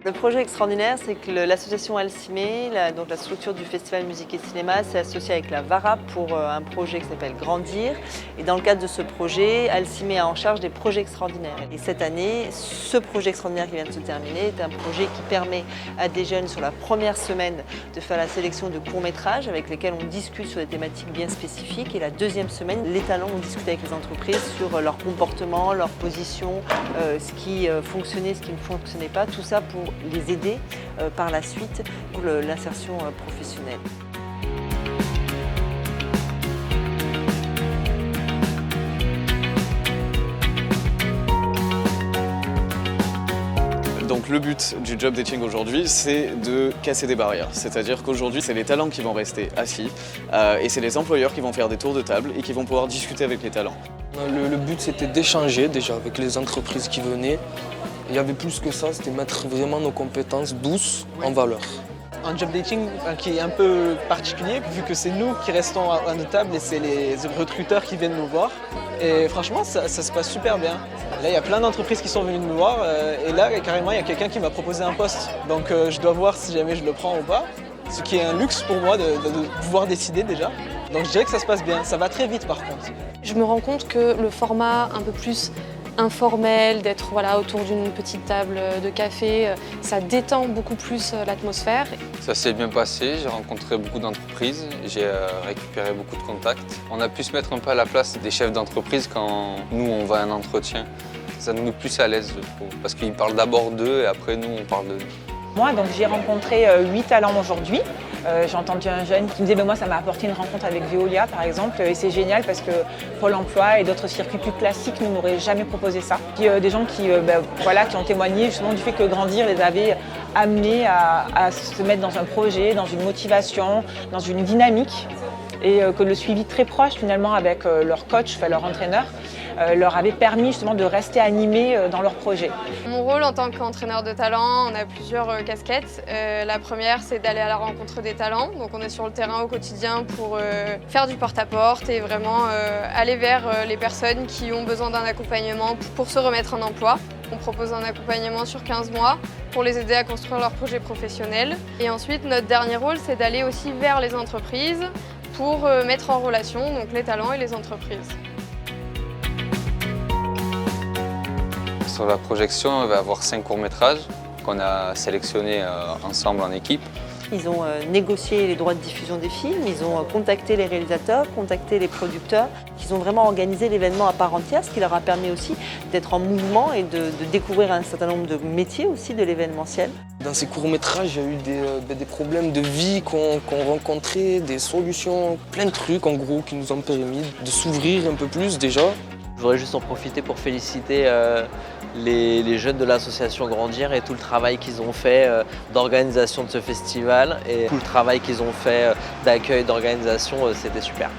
Le projet extraordinaire, c'est que l'association Alcimé, donc la structure du Festival Musique et Cinéma, s'est associée avec la VARAP pour un projet qui s'appelle Grandir. Et dans le cadre de ce projet, Alcimé a en charge des projets extraordinaires. Et cette année, ce projet extraordinaire qui vient de se terminer est un projet qui permet à des jeunes sur la première semaine de faire la sélection de courts-métrages avec lesquels on discute sur des thématiques bien spécifiques. Et la deuxième semaine, les talents ont discuté avec les entreprises sur leur comportement, leur position, ce qui fonctionnait, ce qui ne fonctionnait pas, tout ça pour les aider par la suite pour l'insertion professionnelle. Donc le but du job dating aujourd'hui, c'est de casser des barrières. C'est-à-dire qu'aujourd'hui, c'est les talents qui vont rester assis et c'est les employeurs qui vont faire des tours de table et qui vont pouvoir discuter avec les talents. Le but, c'était d'échanger déjà avec les entreprises qui venaient. Il y avait plus que ça, c'était mettre vraiment nos compétences douces en valeur. Un job dating qui est un peu particulier vu que c'est nous qui restons à nos tables et c'est les recruteurs qui viennent nous voir. Et franchement, ça se passe super bien. Là, il y a plein d'entreprises qui sont venues nous voir et là, carrément, il y a quelqu'un qui m'a proposé un poste. Donc je dois voir si jamais je le prends ou pas. Ce qui est un luxe pour moi de pouvoir décider déjà. Donc je dirais que ça se passe bien. Ça va très vite par contre. Je me rends compte que le format un peu plus informel, d'être autour d'une petite table de café, ça détend beaucoup plus l'atmosphère. Ça s'est bien passé, j'ai rencontré beaucoup d'entreprises, j'ai récupéré beaucoup de contacts. On a pu se mettre un peu à la place des chefs d'entreprise quand nous on va à un entretien. Ça nous met plus à l'aise, je trouve, parce qu'ils parlent d'abord d'eux et après nous on parle de nous. Moi, donc, j'ai rencontré 8 talents aujourd'hui. J'ai entendu un jeune qui me disait moi ça m'a apporté une rencontre avec Veolia par exemple et c'est génial parce que Pôle emploi et d'autres circuits plus classiques ne m'auraient jamais proposé ça. Puis, des gens qui ont témoigné justement du fait que Grandir les avait amenés à se mettre dans un projet, dans une motivation, dans une dynamique et que le suivi très proche finalement avec leur coach, leur entraîneur, leur avait permis justement de rester animés dans leur projet. Mon rôle en tant qu'entraîneur de talent, on a plusieurs casquettes. La première, c'est d'aller à la rencontre des talents. Donc on est sur le terrain au quotidien pour faire du porte-à-porte et vraiment aller vers les personnes qui ont besoin d'un accompagnement pour se remettre en emploi. On propose un accompagnement sur 15 mois pour les aider à construire leur projet professionnel. Et ensuite, notre dernier rôle, c'est d'aller aussi vers les entreprises pour mettre en relation donc, les talents et les entreprises. Sur la projection, on va avoir 5 courts-métrages qu'on a sélectionnés ensemble en équipe. Ils ont négocié les droits de diffusion des films, ils ont contacté les réalisateurs, contacté les producteurs. Ils ont vraiment organisé l'événement à part entière, ce qui leur a permis aussi d'être en mouvement et de découvrir un certain nombre de métiers aussi de l'événementiel. Dans ces courts-métrages, il y a eu des problèmes de vie qu'on rencontrait, des solutions, plein de trucs en gros qui nous ont permis de s'ouvrir un peu plus déjà. Je voudrais juste en profiter pour féliciter les jeunes de l'association Grandir et tout le travail qu'ils ont fait d'organisation de ce festival et tout le travail qu'ils ont fait d'accueil, d'organisation, c'était super.